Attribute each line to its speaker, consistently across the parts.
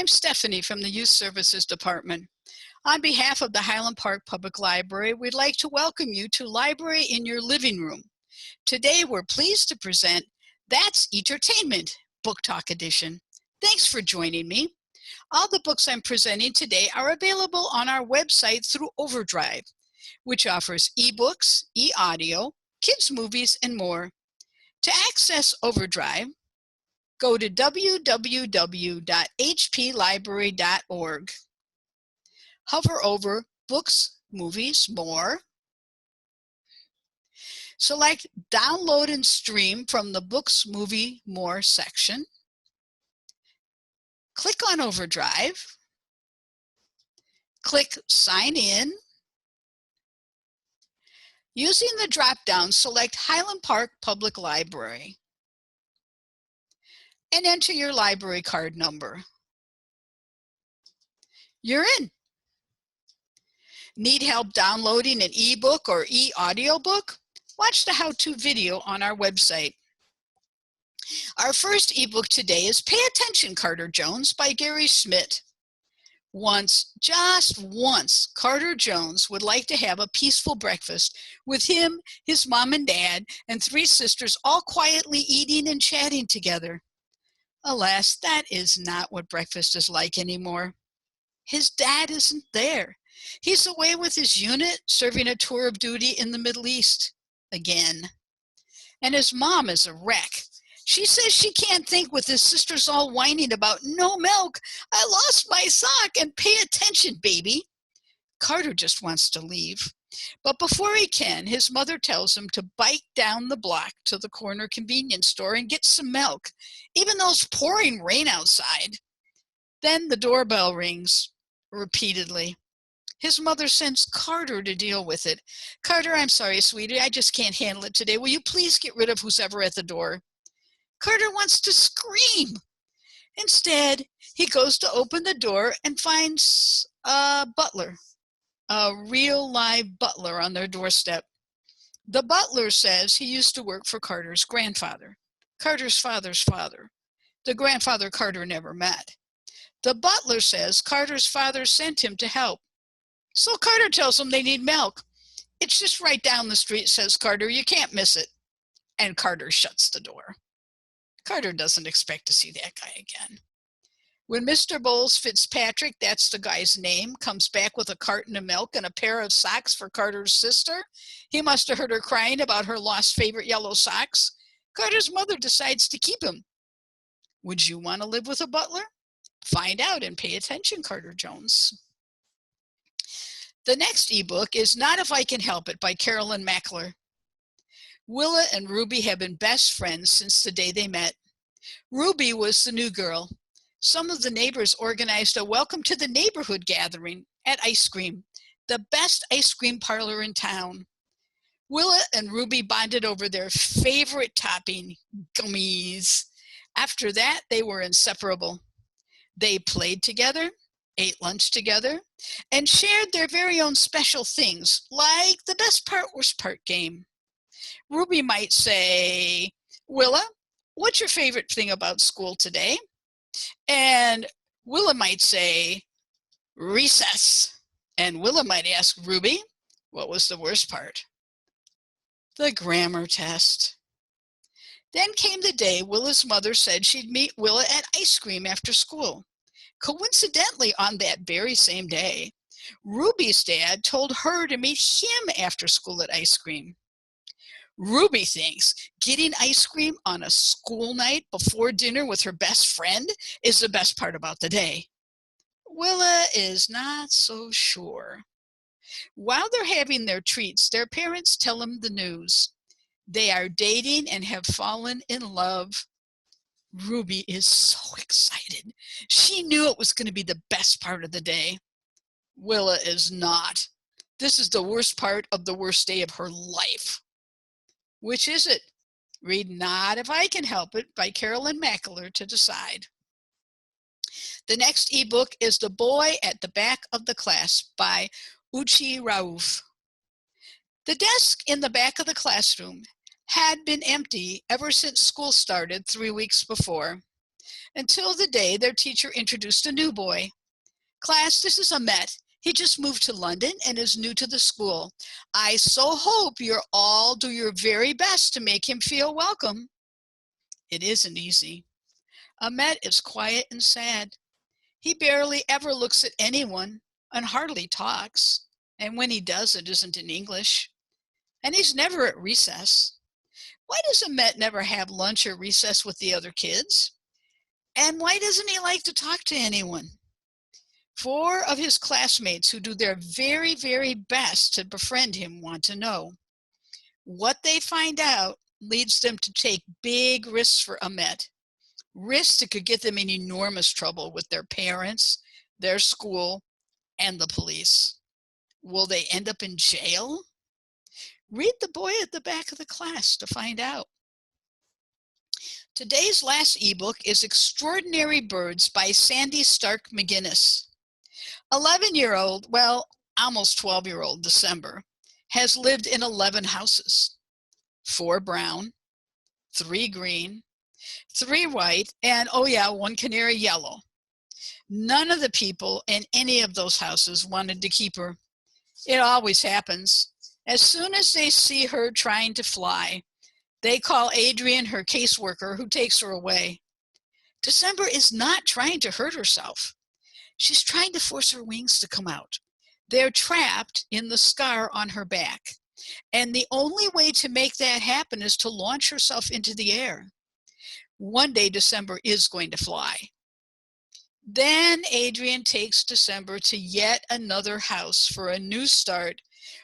Speaker 1: I'm Stephanie from the Youth Services Department. On behalf of the Highland Park Public Library, we'd like to welcome you to Library in Your Living Room. Today, we're pleased to present That's Tertainment, Book Talk Edition. Thanks for joining me. All the books I'm presenting today are available on our website through Overdrive, which offers ebooks, e-audio, kids' movies, and more. To access Overdrive, go to www.hplibrary.org. Hover over Books, Movies, More. Select Download and Stream from the Books, Movie, More section. Click on Overdrive. Click Sign In. Using the drop-down, select Highland Park Public Library and enter your library card number. You're in. Need help downloading an ebook or e-audiobook? Watch the how-to video on our website. Our first ebook today is Pay Attention, Carter Jones by Gary Schmidt. Once, just once, Carter Jones would like to have a peaceful breakfast with him, his mom and dad, and 3 sisters all quietly eating and chatting together. Alas, that is not what breakfast is like anymore. His dad isn't there. He's away with his unit, serving a tour of duty in the Middle East again. And his mom is a wreck. She says she can't think with his sisters all whining about no milk. I lost my sock and pay attention, baby. Carter just wants to leave. But before he can, his mother tells him to bike down the block to the corner convenience store and get some milk, even though it's pouring rain outside. Then the doorbell rings repeatedly. His mother sends Carter to deal with it. Carter, I'm sorry, sweetie, I just can't handle it today. Will you please get rid of who's ever at the door? Carter wants to scream. Instead, he goes to open the door and finds a butler, a real live butler on their doorstep. The butler says he used to work for Carter's grandfather, Carter's father's father, the grandfather Carter never met. The butler says Carter's father sent him to help. So Carter tells him they need milk. It's just right down the street, says Carter. You can't miss it. And Carter shuts the door. Carter doesn't expect to see that guy again. When Mr. Bowles Fitzpatrick, that's the guy's name, comes back with a carton of milk and a pair of socks for Carter's sister, he must have heard her crying about her lost favorite yellow socks. Carter's mother decides to keep him. Would you want to live with a butler? Find out and pay attention, Carter Jones. The next ebook is Not If I Can Help It by Carolyn McClure. Willa and Ruby have been best friends since the day they met. Ruby was the new girl. Some of the neighbors organized a welcome to the neighborhood gathering at Ice Cream, the best ice cream parlor in town. Willa and Ruby bonded over their favorite topping, gummies. After that, they were inseparable. They played together, ate lunch together, and shared their very own special things, like the best part, worst part game. Ruby might say, Willa, what's your favorite thing about school today? And Willa might say, recess. And Willa might ask Ruby, what was the worst part? The grammar test. Then came the day Willa's mother said she'd meet Willa at ice cream after school. Coincidentally, on that very same day, Ruby's dad told her to meet him after school at ice cream. Ruby thinks getting ice cream on a school night before dinner with her best friend is the best part about the day. Willa is not so sure. While they're having their treats, their parents tell them the news. They are dating and have fallen in love. Ruby is so excited. She knew it was going to be the best part of the day. Willa is not. This is the worst part of the worst day of her life. Which is it? Read Not If I Can Help It by Carolyn McClure to decide. The next ebook is The Boy at the Back of the Class by Buchi, Rove. The desk in the back of the classroom had been empty ever since school started 3 weeks before. until the day their teacher introduced a new boy. Class, this is Ahmet. He just moved to London and is new to the school. I so hope you'll all do your very best to make him feel welcome. It isn't easy. Ahmet is quiet and sad. He barely ever looks at anyone and hardly talks. And when he does, it isn't in English. And he's never at recess. Why does Ahmet never have lunch or recess with the other kids? And why doesn't he like to talk to anyone? 4 of his classmates who do their very, very best to befriend him want to know. What they find out leads them to take big risks for Ahmet. Risks that could get them in enormous trouble with their parents, their school, and the police. Will they end up in jail? Read the boy at the back of the class to find out. Today's last ebook is Extraordinary Birds by Sandy Stark McGinnis. 11-year-old, well, almost 12-year-old December has lived in 11 houses. 4 brown, 3 green, 3 white, and oh yeah, 1 canary yellow. None of the people in any of those houses wanted to keep her. It always happens. As soon as they see her trying to fly, they call Adrian, her caseworker, who takes her away. December is not trying to hurt herself. She's trying to force her wings to come out. They're trapped in the scar on her back. And the only way to make that happen is to launch herself into the air. One day, December is going to fly. Then Adrian takes December to yet another house for a new start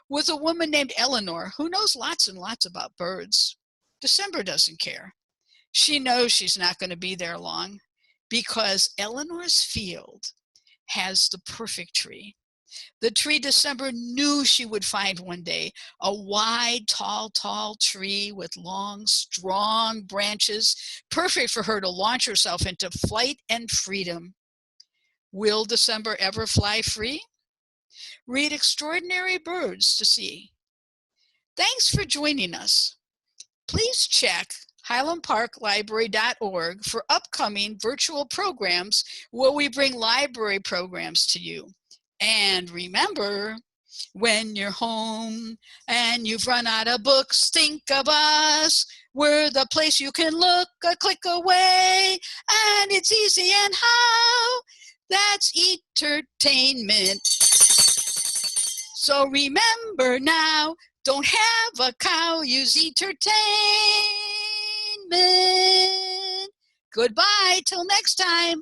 Speaker 1: with a woman named Eleanor who knows lots and lots about birds. December doesn't care. She knows she's not going to be there long because Eleanor's field has the perfect tree. The tree December knew she would find one day, a wide, tall tree with long, strong branches, perfect for her to launch herself into flight and freedom. Will December ever fly free? Read Extraordinary Birds to see. Thanks for joining us. Please check highlandparklibrary.org for upcoming virtual programs where we bring library programs to you. And remember, when you're home and you've run out of books, think of us. We're the place you can look a click away, and it's easy and how. That's entertainment. So remember now, don't have a cow, use entertainment. Goodbye till next time.